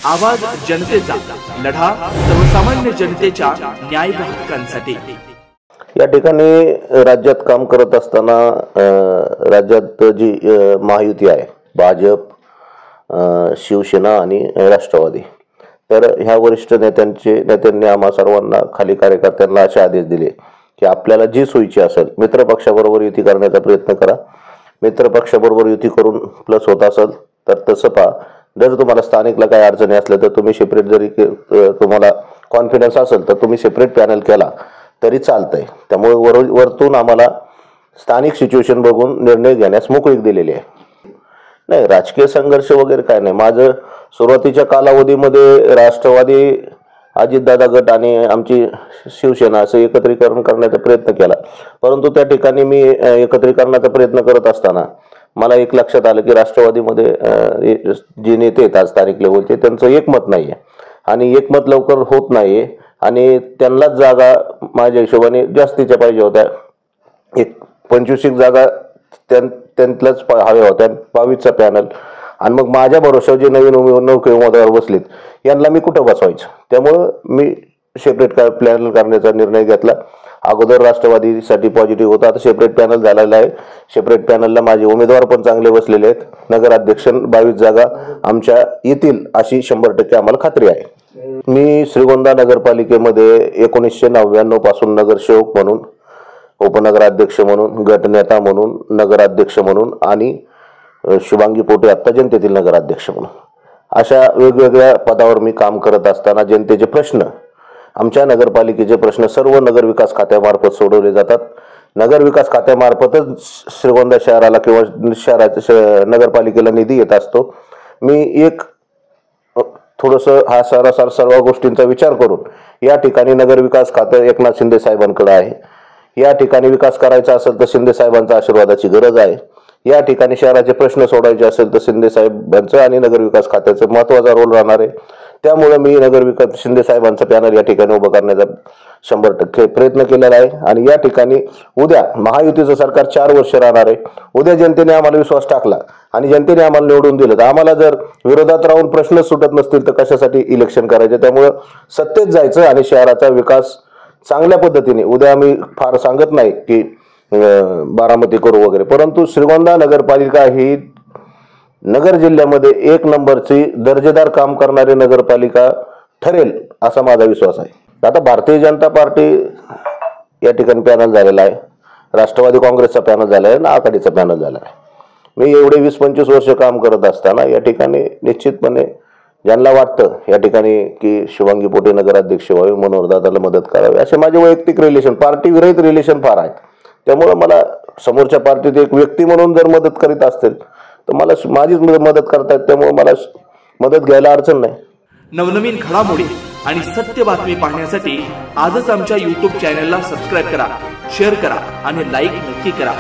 आवाज जनतेचा, लढा सर्वसामान्य जनतेच्या न्याय व हक्कांसाठी। या ठिकाणी राज्यात काम करत असताना राज्यात जी महायुती आहे, भाजप, शिवसेना आणि राष्ट्रवादी, तर ह्या वरिष्ठ नेत्यांनी आम्हा सर्वांना, खाली कार्यकर्त्यांना असे आदेश दिले की आपल्याला जी सोयीची असेल मित्रपक्षाबरोबर युती करण्याचा प्रयत्न करा। मित्रपक्षाबरोबर युती करून प्लस होत असेल तर तसं पहा। जर तुम्हाला स्थानिकला काही अडचणी असल्या तर तुम्ही सेपरेट, जरी तुम्हाला कॉन्फिडन्स असेल तर तुम्ही सेपरेट पॅनल केला तरी चालतंय। त्यामुळे वरतून आम्हाला स्थानिक सिच्युएशन बघून निर्णय घेण्यास मोकळीक दिलेली आहे। नाही, राजकीय संघर्ष वगैरे काय नाही। माझं सुरुवातीच्या कालावधीमध्ये राष्ट्रवादी, अजितदादा गट आणि आमची शिवसेना असं एकत्रीकरण करण्याचा प्रयत्न केला, परंतु त्या ठिकाणी मी एकत्रीकरणाचा प्रयत्न करत असताना मला एक लक्षात आलं की राष्ट्रवादीमध्ये जे नेते आहेत आज स्थानिक लेवलचे, त्यांचं एकमत नाही आहे आणि एकमत लवकर होत नाही आणि त्यांनाच जागा माझ्या हिशोबाने जास्तीच्या पाहिजे होत्या। एक 25 जागा त्यांनाच हव्या होत्या, 22चा पॅनल, आणि मग माझ्या भरोशावर जे नवीन उमेदवार बसलेत यांना मी कुठं बसवायचं। त्यामुळं मी सेपरेट पॅनल करण्याचा निर्णय घेतला। अगोदर राष्ट्रवादीसाठी पॉझिटिव्ह होता, आता सेपरेट पॅनल झालेला आहे। सेपरेट पॅनलला माझे उमेदवार पण चांगले बसलेले आहेत। नगराध्यक्ष 22 जागा आमच्या येतील अशी 100% आम्हाला खात्री आहे। मी श्रीगोंदा नगरपालिकेमध्ये 1999 पासून नगरसेवक म्हणून, उपनगराध्यक्ष म्हणून, गटनेता म्हणून, नगराध्यक्ष म्हणून आणि शुभांगी पोटे आत्ता जनतेतील नगराध्यक्ष म्हणून अशा वेगवेगळ्या पदावर मी काम करत असताना जनतेचे प्रश्न, आमच्या नगरपालिकेचे प्रश्न सर्व नगरविकास खात्यामार्फत सोडवले जातात। नगरविकास खात्यामार्फतच श्रीगोंदा शहराला किंवा शहराच्या नगरपालिकेला निधी येत असतो। मी एक थोडंसं हा सारासार सर्व गोष्टींचा विचार करून या ठिकाणी नगरविकास खातं एकनाथ शिंदे साहेबांकडे आहे। या ठिकाणी विकास करायचा असेल तर शिंदे साहेबांच्या आशीर्वादाची गरज आहे। या ठिकाणी शहराचे प्रश्न सोडवायचे असेल तर शिंदे साहेबांचं आणि नगरविकास खात्याचा महत्त्वाचा रोल राहणार आहे। त्यामुळे मी नगरविकास शिंदे साहेबांचं पॅनल या ठिकाणी उभं करण्याचा 100% प्रयत्न केलेला आहे। आणि या ठिकाणी उद्या महायुतीचं सरकार 4 वर्ष राहणार आहे। उद्या जनतेने आम्हाला विश्वास टाकला आणि जनतेने आम्हाला निवडून दिलं तर आम्हाला जर विरोधात राहून प्रश्न सुटत नसतील तर कशासाठी इलेक्शन करायचे। त्यामुळे सत्तेत जायचं आणि शहराचा विकास चांगल्या पद्धतीने, उद्या आम्ही फार सांगत नाही की बारामती करू वगैरे, परंतु श्रीगोंदा नगरपालिका ही नगर जिल्ह्यामध्ये 1 नंबरची दर्जेदार काम करणारी नगरपालिका ठरेल असा माझा विश्वास आहे। आता भारतीय जनता पार्टी या ठिकाणी पॅनल झालेला आहे, राष्ट्रवादी काँग्रेसचा पॅनल झाला आहे, आघाडीचा पॅनल झाला आहे। मी एवढे 20-25 वर्ष काम करत असताना या ठिकाणी निश्चितपणे ज्यांना वाटतं या ठिकाणी की शुभांगी पोटे नगराध्यक्ष व्हावे, मनोहरदादाला मदत करावी, असे माझे वैयक्तिक रिलेशन, पार्टी विरहित रिलेशन फार आहेत। त्यामुळे मला समोरच्या पार्टीत एक व्यक्ती म्हणून जर मदत करीत असतील तर मला माझीच मदत करतायत, त्यामुळे मला मदत घ्यायला अडचण नाही। नवनवीन घडामोडी आणि सत्य बातमी पाहण्यासाठी आजच आमच्या YouTube चॅनलला सबस्क्राइब करा, शेअर करा आणि लाईक नक्की करा।